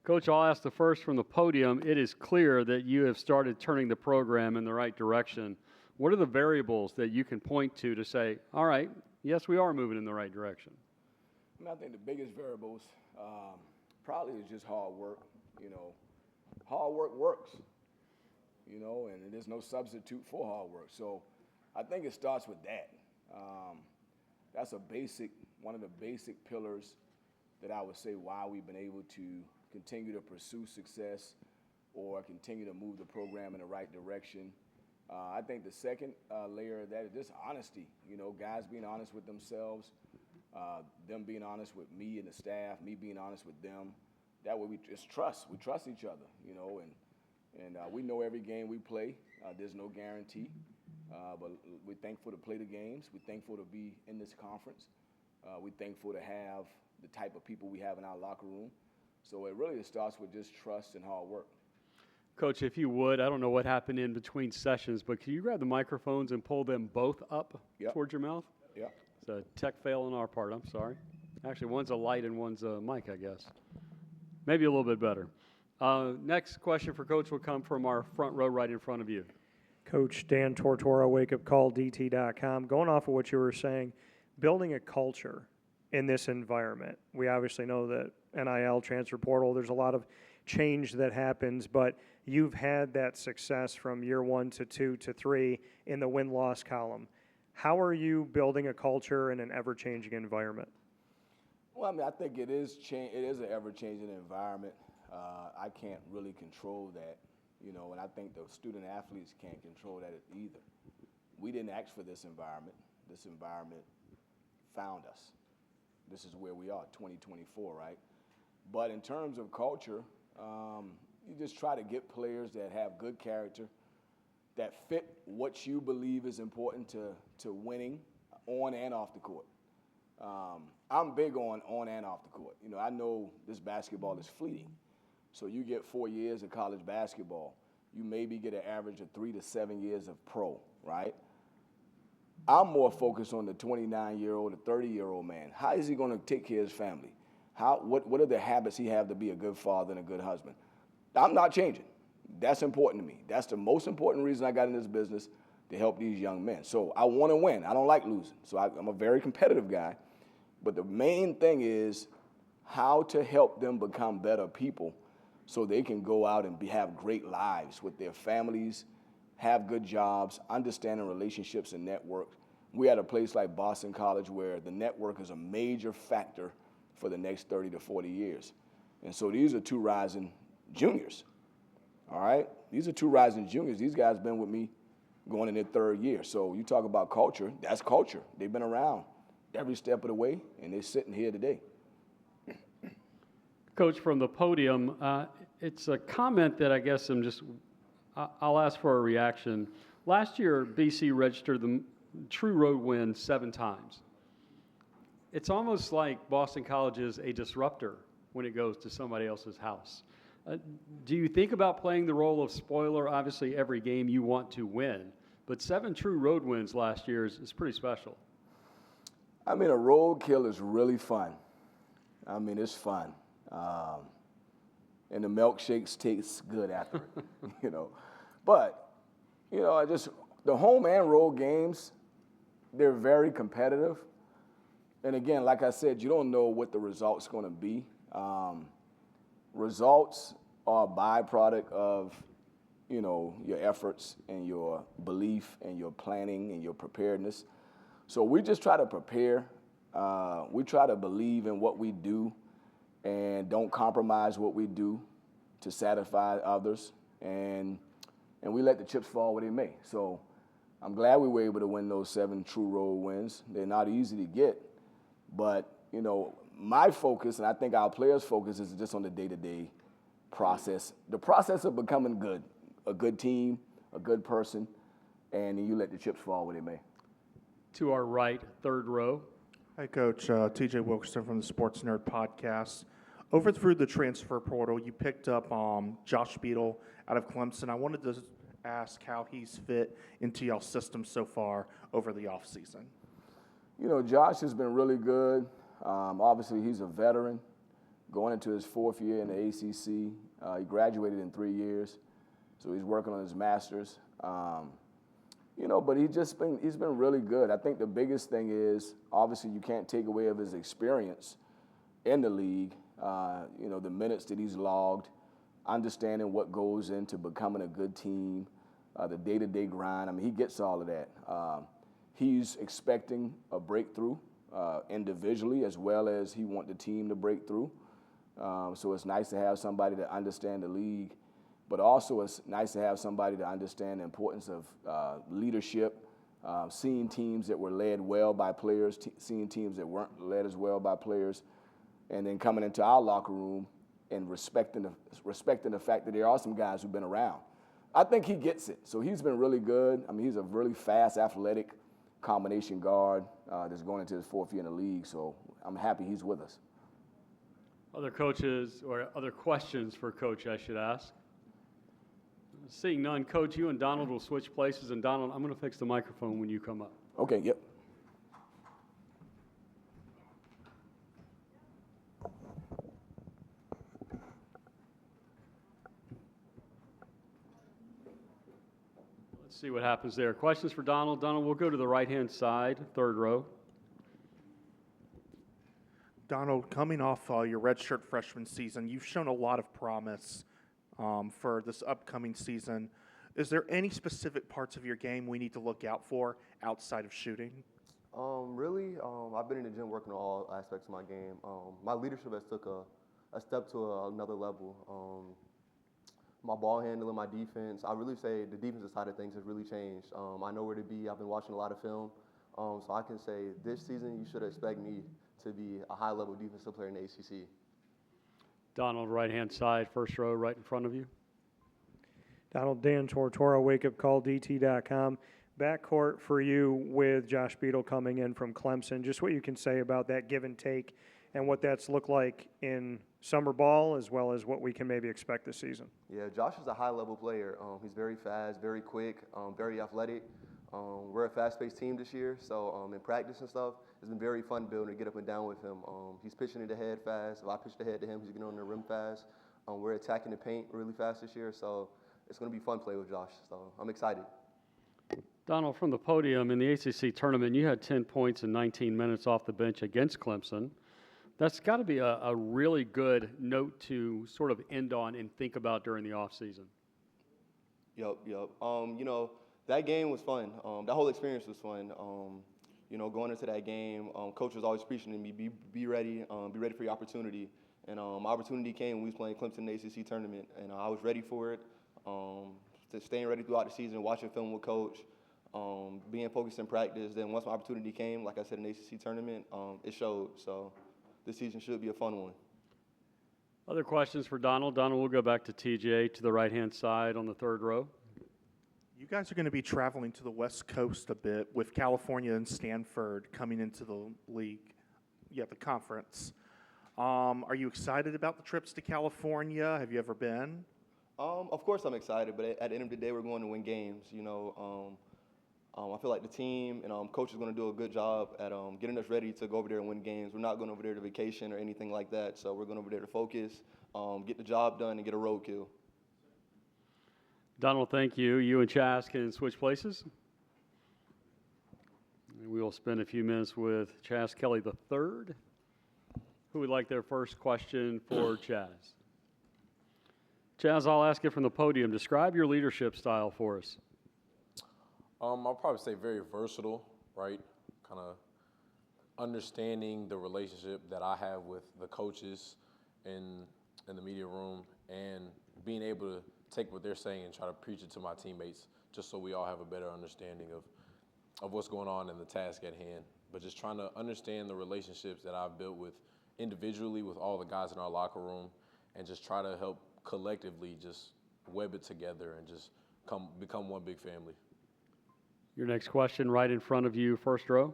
Coach, I'll ask the first from the podium. It is clear that you have started turning the program in the right direction. What are the variables that you can point to say, all right, yes, we are moving in the right direction? I think the biggest variables probably is just hard work. Hard work works, and there's no substitute for hard work. So I think it starts with that. That's one of the basic pillars that I would say why we've been able to continue to pursue success or continue to move the program in the right direction. I think the second layer of that is just honesty. Guys being honest with themselves, them being honest with me and the staff, me being honest with them. That way we just trust. We trust each other, and we know every game we play. There's no guarantee, but we're thankful to play the games. We're thankful to be in this conference. We're thankful to have the type of people we have in our locker room. So it really starts with just trust and hard work. Coach, if you would, I don't know what happened in between sessions, but can you grab the microphones and pull them both up towards your mouth? Yeah. It's a tech fail on our part. I'm sorry. Actually, one's a light and one's a mic, I guess. Maybe a little bit better. Next question for Coach will come from our front row right in front of you. Coach Dan Tortora, wakeupcalldt.com. Going off of what you were saying, building a culture in this environment. We obviously know that NIL, transfer portal, there's a lot of change that happens, but you've had that success from year 1 to 2 to 3 in the win-loss column. How are you building a culture in an ever-changing environment? Well, I think it is an ever-changing environment. I can't really control that, and I think the student athletes can't control that either. We didn't ask for this environment. This environment found us. This is where we are, 2024, right? But in terms of culture, you just try to get players that have good character, that fit what you believe is important to winning on and off the court. I'm big on and off the court. I know this basketball is fleeting. So you get 4 years of college basketball. You maybe get an average of 3 to 7 years of pro, right? I'm more focused on the 29-year-old, the 30-year-old man. How is he going to take care of his family? What are the habits he have to be a good father and a good husband? I'm not changing. That's important to me. That's the most important reason I got in this business, to help these young men. So I want to win. I don't like losing. So I'm a very competitive guy. But the main thing is how to help them become better people so they can go out and have great lives with their families, have good jobs, understanding relationships and network. We're at a place like Boston College where the network is a major factor for the next 30 to 40 years. And so these are 2 rising juniors, all right? These are 2 rising juniors. These guys been with me going in their 3rd year. So you talk about culture, that's culture. They've been around every step of the way, and they're sitting here today. Coach, from the podium, it's a comment that I guess I'll ask for a reaction. Last year, BC registered the true road win 7 times. It's almost like Boston College is a disruptor when it goes to somebody else's house. Do you think about playing the role of spoiler? Obviously, every game you want to win, but 7 true road wins last year is pretty special. A road kill is really fun. It's fun. And the milkshakes taste good after it, But, the home and road games, they're very competitive. And again, like I said, you don't know what the result's going to be. Results are a byproduct of, your efforts and your belief and your planning and your preparedness. So we just try to prepare. We try to believe in what we do and don't compromise what we do to satisfy others. And we let the chips fall where they may. So I'm glad we were able to win those 7 true road wins. They're not easy to get. But, my focus, and I think our players' focus, is just on the day-to-day process. The process of becoming good, a good team, a good person, and then you let the chips fall where they may. To our right, 3rd row. Hi, Coach. TJ Wilkerson from the Sports Nerd Podcast. Over through the transfer portal, you picked up Josh Beadle out of Clemson. I wanted to ask how he's fit into y'all's system so far over the offseason. Josh has been really good. Obviously, he's a veteran, going into his 4th year in the ACC. He graduated in 3 years, so he's working on his master's. But he's been really good. I think the biggest thing is, obviously, you can't take away of his experience in the league. The minutes that he's logged, understanding what goes into becoming a good team, the day-to-day grind. I mean, he gets all of that. He's expecting a breakthrough individually, as well as he wants the team to break through. So it's nice to have somebody that understands the league, but also it's nice to have somebody to understand the importance of leadership, seeing teams that were led well by players, seeing teams that weren't led as well by players, and then coming into our locker room and respecting the fact that there are some guys who've been around. I think he gets it. So he's been really good. I mean, he's a really fast, athletic combination guard that's going into his 4th year in the league. So I'm happy he's with us. Other coaches or other questions for Coach, I should ask? Seeing none, Coach, you and Donald will switch places. And Donald, I'm going to fix the microphone when you come up. Okay, yep. Let's see what happens there. Questions for Donald? Donald, we'll go to the right-hand side, 3rd row. Donald, coming off your redshirt freshman season, you've shown a lot of promise for this upcoming season. Is there any specific parts of your game we need to look out for outside of shooting? Really, I've been in the gym working on all aspects of my game. My leadership has took a step to another level. My ball handling, my defense, I really say the defensive side of things has really changed. I know where to be. I've been watching a lot of film. So I can say this season you should expect me to be a high-level defensive player in the ACC. Donald, right-hand side, 1st row, right in front of you. Donald, Dan Tortora, wakeupcalldt.com. Backcourt for you with Josh Beadle coming in from Clemson. Just what you can say about that give and take and what that's looked like in summer ball as well as what we can maybe expect this season. Yeah, Josh is a high-level player. He's very fast, very quick, very athletic. We're a fast-paced team this year, so in practice and stuff, it's been very fun building to get up and down with him. He's pitching it ahead fast. If I pitch the head to him, he's getting on the rim fast. We're attacking the paint really fast this year, so it's going to be fun to play with Josh. So I'm excited. Donald, from the podium in the ACC tournament, you had 10 points in 19 minutes off the bench against Clemson. That's got to be a really good note to sort of end on and think about during the offseason. Yep. That game was fun. That whole experience was fun. Going into that game, coach was always preaching to me, be ready for your opportunity. And my opportunity came when we was playing Clemson in the ACC tournament, and I was ready for it. Staying ready throughout the season, watching film with coach, being focused in practice. Then once my opportunity came, like I said, in the ACC tournament, it showed. So this season should be a fun one. Other questions for Donald? Donald, we'll go back to TJ to the right-hand side on the 3rd row. You guys are going to be traveling to the West Coast a bit with California and Stanford coming into the league, the conference. Are you excited about the trips to California? Have you ever been? Of course I'm excited, but at the end of the day, we're going to win games. I feel like the team and coach is going to do a good job at getting us ready to go over there and win games. We're not going over there to vacation or anything like that, so we're going over there to focus, get the job done, and get a roadkill. Donald, thank you. You and Chaz can switch places. We will spend a few minutes with Chaz Kelley III. Who would like their first question for Chaz? Chaz, I'll ask it from the podium. Describe your leadership style for us. I'll probably say very versatile, right? Kind of understanding the relationship that I have with the coaches in the media room and being able to take what they're saying and try to preach it to my teammates just so we all have a better understanding of what's going on in the task at hand. But just trying to understand the relationships that I've built with individually with all the guys in our locker room and just try to help collectively just web it together and just become one big family. Your next question right in front of you, 1st row.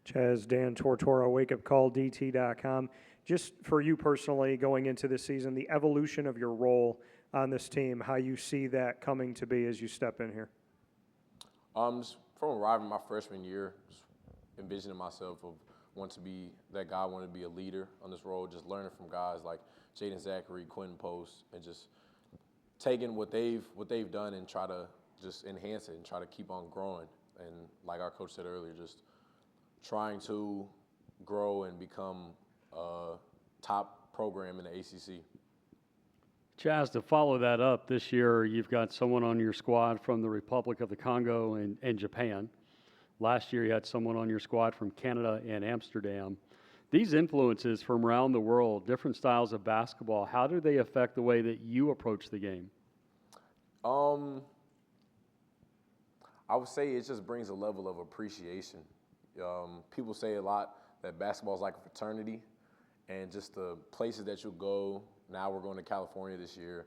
Chaz, Dan Tortora, wakeupcalldt.com. Just for you personally going into this season, the evolution of your role on this team, how you see that coming to be as you step in here? Just from arriving my freshman year, just envisioning myself of wanting to be that guy, wanting to be a leader on this role, just learning from guys like Jaden Zachary, Quentin Post, and just taking what they've done and try to just enhance it and try to keep on growing. And like our coach said earlier, just trying to grow and become a top program in the ACC. Chaz, to follow that up, this year you've got someone on your squad from the Republic of the Congo and Japan. Last year you had someone on your squad from Canada and Amsterdam. These influences from around the world, different styles of basketball, how do they affect the way that you approach the game? I would say it just brings a level of appreciation. People say a lot that basketball is like a fraternity, and just the places that you go. Now we're going to California this year,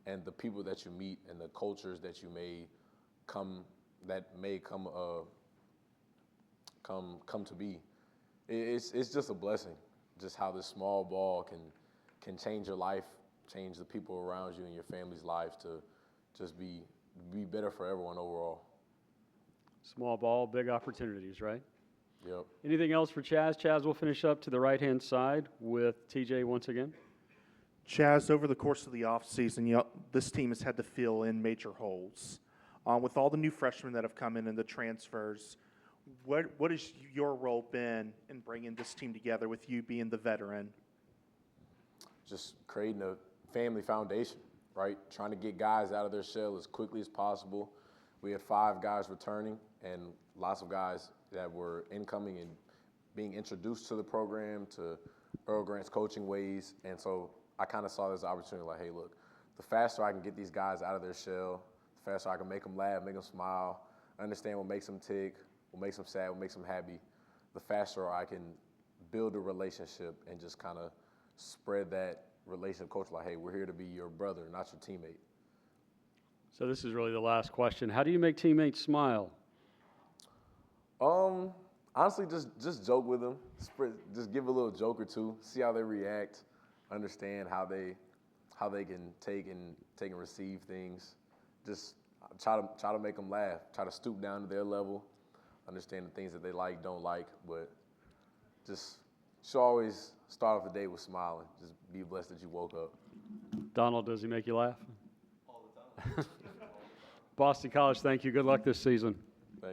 and the people that you meet and the cultures that you may come to be. It's just a blessing, just how this small ball can change your life, change the people around you and your family's life to just be better for everyone overall. Small ball, big opportunities, right? Yep. Anything else for Chaz? Chaz, we'll finish up to the right-hand side with TJ once again. Chaz, over the course of the offseason, this team has had to fill in major holes. With all the new freshmen that have come in and the transfers, what has your role been in bringing this team together with you being the veteran? Just creating a family foundation, right? Trying to get guys out of their shell as quickly as possible. We had 5 guys returning and lots of guys that were incoming and being introduced to the program, to Earl Grant's coaching ways. And so I kind of saw this opportunity like, hey, look, the faster I can get these guys out of their shell, the faster I can make them laugh, make them smile, understand what makes them tick, what makes them sad, what makes them happy, the faster I can build a relationship and just kind of spread that relationship culture like, hey, we're here to be your brother, not your teammate. So this is really the last question. How do you make teammates smile? Honestly, just joke with them. Just give a little joke or two, see how they react, understand how they can take and receive things. Just try to make them laugh. Try to stoop down to their level, understand the things that they like, don't like, but just should always start off the day with smiling. Just be blessed that you woke up. Donald, does he make you laugh? All the time. Boston College, thank you. Good luck this season.